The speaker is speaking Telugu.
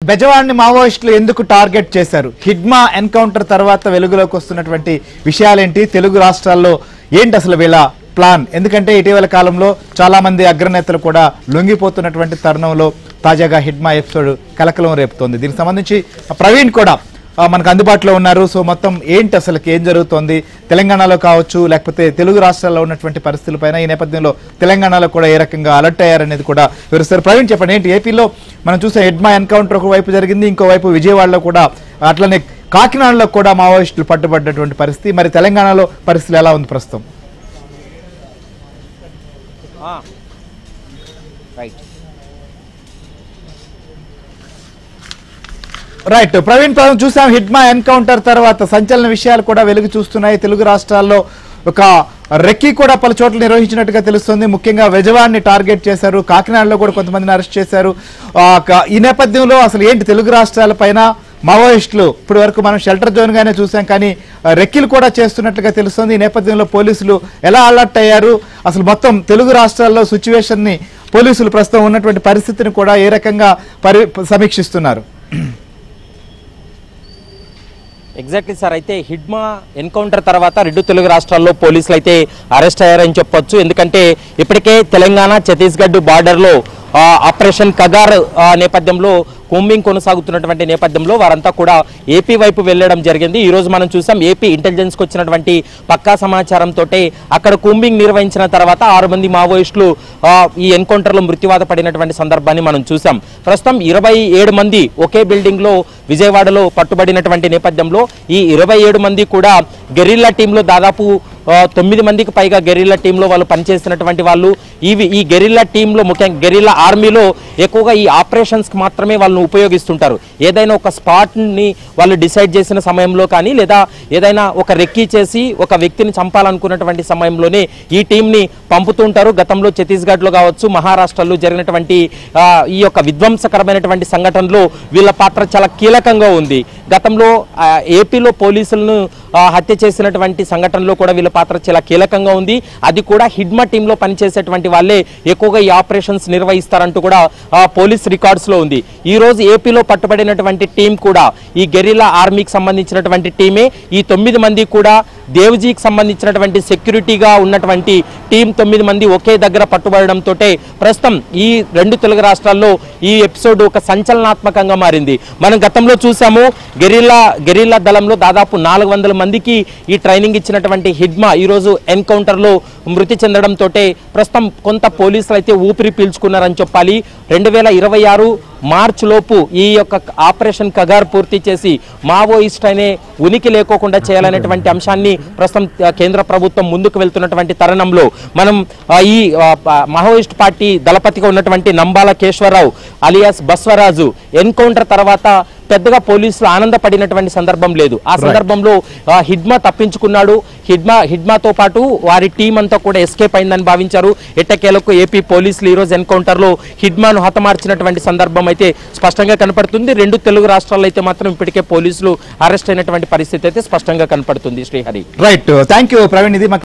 బెజవాడిని మావోయిస్టులు ఎందుకు టార్గెట్ చేశారు? హిడ్మా ఎన్కౌంటర్ తర్వాత వెలుగులోకి వస్తున్నటువంటి విషయాలేంటి? తెలుగు రాష్ట్రాల్లో ఏంటి అసలు వీళ్ళ ప్లాన్? ఎందుకంటే ఇటీవల కాలంలో చాలా మంది అగ్రనేతలు కూడా లొంగిపోతున్నటువంటి తరుణంలో తాజాగా హిడ్మా ఎపిసోడ్ కలకలం రేపుతోంది. దీనికి సంబంధించి ప్రవీణ్ కూడా మనకు అందుబాటులో ఉన్నారు. సో మొత్తం ఏంటి అసలు ఏం జరుగుతోంది తెలంగాణలో కావచ్చు, లేకపోతే తెలుగు రాష్ట్రాల్లో ఉన్నటువంటి పరిస్థితులపైన, ఈ నేపథ్యంలో తెలంగాణలో కూడా ఏ రకంగా అలర్ట్ అయ్యారనేది కూడా వివరిస్తారు. ప్రవీణ్ చెప్పండి, ఏంటి ఏపీలో మనం చూసే హిడ్మా ఎన్కౌంటర్ ఒకవైపు జరిగింది, ఇంకోవైపు విజయవాడలో కూడా, అట్లనే కాకినాడలో కూడా మావోయిస్టులు పట్టుబడ్డటువంటి పరిస్థితి. మరి తెలంగాణలో పరిస్థితులు ఎలా ఉంది ప్రస్తుతం? రైట్ ప్రవీణ్, చూసాం హిడ్మా ఎన్కౌంటర్ తర్వాత సంచలన విషయాలు కూడా వెలుగు చూస్తున్నాయి. తెలుగు రాష్ట్రాల్లో ఒక రెక్కీ కూడా పలు చోట్ల నిర్వహించినట్టుగా తెలుస్తుంది. ముఖ్యంగా బెజవాడిని టార్గెట్ చేశారు, కాకినాడలో కూడా కొంతమందిని అరెస్ట్ చేశారు. ఈ నేపథ్యంలో అసలు ఏంటి తెలుగు రాష్ట్రాల పైన మావోయిస్టులు ఇప్పటి వరకు మనం షెల్టర్ జోన్ గానే చూసాం, కానీ రెక్కీలు కూడా చేస్తున్నట్లుగా తెలుస్తుంది. ఈ నేపథ్యంలో పోలీసులు ఎలా అలర్ట్ అయ్యారు? అసలు మొత్తం తెలుగు రాష్ట్రాల్లో సిచ్యువేషన్ ని పోలీసులు ప్రస్తుతం ఉన్నటువంటి పరిస్థితిని కూడా ఏ రకంగా సమీక్షిస్తున్నారు? ఎగ్జాక్ట్లీ సార్, అయితే హిడ్మా ఎన్కౌంటర్ తర్వాత రెండు తెలుగు రాష్ట్రాల్లో పోలీసులు అయితే అరెస్ట్ అయ్యారని చెప్పొచ్చు. ఎందుకంటే ఇప్పటికే తెలంగాణ ఛత్తీస్గఢ్ బార్డర్లో ఆపరేషన్ కగార్ నేపథ్యంలో కూంబింగ్ కొనసాగుతున్నటువంటి నేపథ్యంలో వారంతా కూడా ఏపీ వైపు వెళ్ళడం జరిగింది. ఈ రోజు మనం చూసాం, ఏపీ ఇంటెలిజెన్స్కి వచ్చినటువంటి పక్కా సమాచారంతో అక్కడ కూంబింగ్ నిర్వహించిన తర్వాత 6 మంది మావోయిస్టులు ఈ ఎన్కౌంటర్లో మృత్యువాత పడినటువంటి సందర్భాన్ని మనం చూసాం. ప్రస్తుతం 27 మంది ఒకే బిల్డింగ్లో విజయవాడలో పట్టుబడినటువంటి నేపథ్యంలో ఈ 27 మంది కూడా గెరిల్లా టీంలో దాదాపు 9 మందికి పైగా గెరిల్లా టీంలో వాళ్ళు పనిచేసినటువంటి వాళ్ళు. ఈ గెరిల్లా టీంలో ముఖ్యంగా గెరిల్లా ఆర్మీలో ఎక్కువగా ఈ ఆపరేషన్స్కి మాత్రమే వాళ్ళని ఉపయోగిస్తుంటారు. ఏదైనా ఒక స్పాట్ని వాళ్ళు డిసైడ్ చేసిన సమయంలో కానీ, లేదా ఏదైనా ఒక రెక్కీ చేసి ఒక వ్యక్తిని చంపాలనుకున్నటువంటి సమయంలోనే ఈ టీంని పంపుతుంటారు. గతంలో ఛత్తీస్గఢ్లో కావచ్చు, మహారాష్ట్రలో జరిగినటువంటి ఈ యొక్క విధ్వంసకరమైనటువంటి సంఘటనలో వీళ్ళ పాత్ర చాలా కీలకంగా ఉంది. గతంలో ఏపీలో పోలీసులను హత్య చేసినటువంటి సంఘటనలో కూడా వీళ్ళ పాత్ర చాలా కీలకంగా ఉంది. అది కూడా హిడ్మా టీంలో పనిచేసేటువంటి వాళ్ళే ఎక్కువగా ఈ ఆపరేషన్స్ నిర్వహిస్తారంటూ కూడా పోలీస్ రికార్డ్స్ లో ఉంది. ఈ రోజు ఏపీలో పట్టుబడినటువంటి టీం కూడా ఈ గెరిల్లా ఆర్మీకి సంబంధించినటువంటి టీమే. ఈ 9 మంది కూడా దేవ్జీకి సంబంధించినటువంటి సెక్యూరిటీగా ఉన్నటువంటి టీం 9 మంది ఒకే దగ్గర పట్టుబడడంతో ప్రస్తుతం ఈ రెండు తెలుగు రాష్ట్రాల్లో ఈ ఎపిసోడ్ ఒక సంచలనాత్మకంగా మారింది. మనం గతంలో చూసాము, గెరిల్లా దళంలో దాదాపు 400 మందికి ఈ ట్రైనింగ్ ఇచ్చినటువంటి హిడ్మా ఈరోజు ఎన్కౌంటర్లో మృతి చెందడంతో ప్రస్తుతం కొంత పోలీసులు అయితే ఊపిరి పీల్చుకున్నారని చెప్పాలి. 2026 మార్చి లోపు ఈ యొక్క ఆపరేషన్ కగార్ పూర్తి చేసి మావోయిస్ట్ అనే ఉనికి లేకోకుండా చేయాలనేటువంటి అంశాన్ని ప్రస్తుతం కేంద్ర ప్రభుత్వం ముందుకు వెళ్తున్నటువంటి తరుణంలో మనం ఈ మావోయిస్ట్ పార్టీ దళపతిగా ఉన్నటువంటి నంబాల కేశవరావు అలియాస్ బస్వరాజు ఎన్కౌంటర్ తర్వాత పెద్దగా పోలీసులు ఆనందపడినటువంటి సందర్భం లేదు. ఆ సందర్భంలో హిడ్మా తప్పించుకున్నాడు. హిడ్మాతో పాటు వారి టీం అంతా కూడా ఎస్కేప్ అయిందని భావించారు. ఎట్టకేలకు ఏపీ పోలీసులు ఈరోజు ఎన్కౌంటర్లో హిడ్మాను హతమార్చినటువంటి సందర్భం అయితే స్పష్టంగా కనపడుతుంది. రెండు తెలుగు రాష్ట్రాల్లో అయితే మాత్రం ఇప్పటికే పోలీసులు అరెస్ట్ అయినటువంటి పరిస్థితి అయితే స్పష్టంగా కనపడుతుంది. Srihari, right, thank you Praveen. ఇది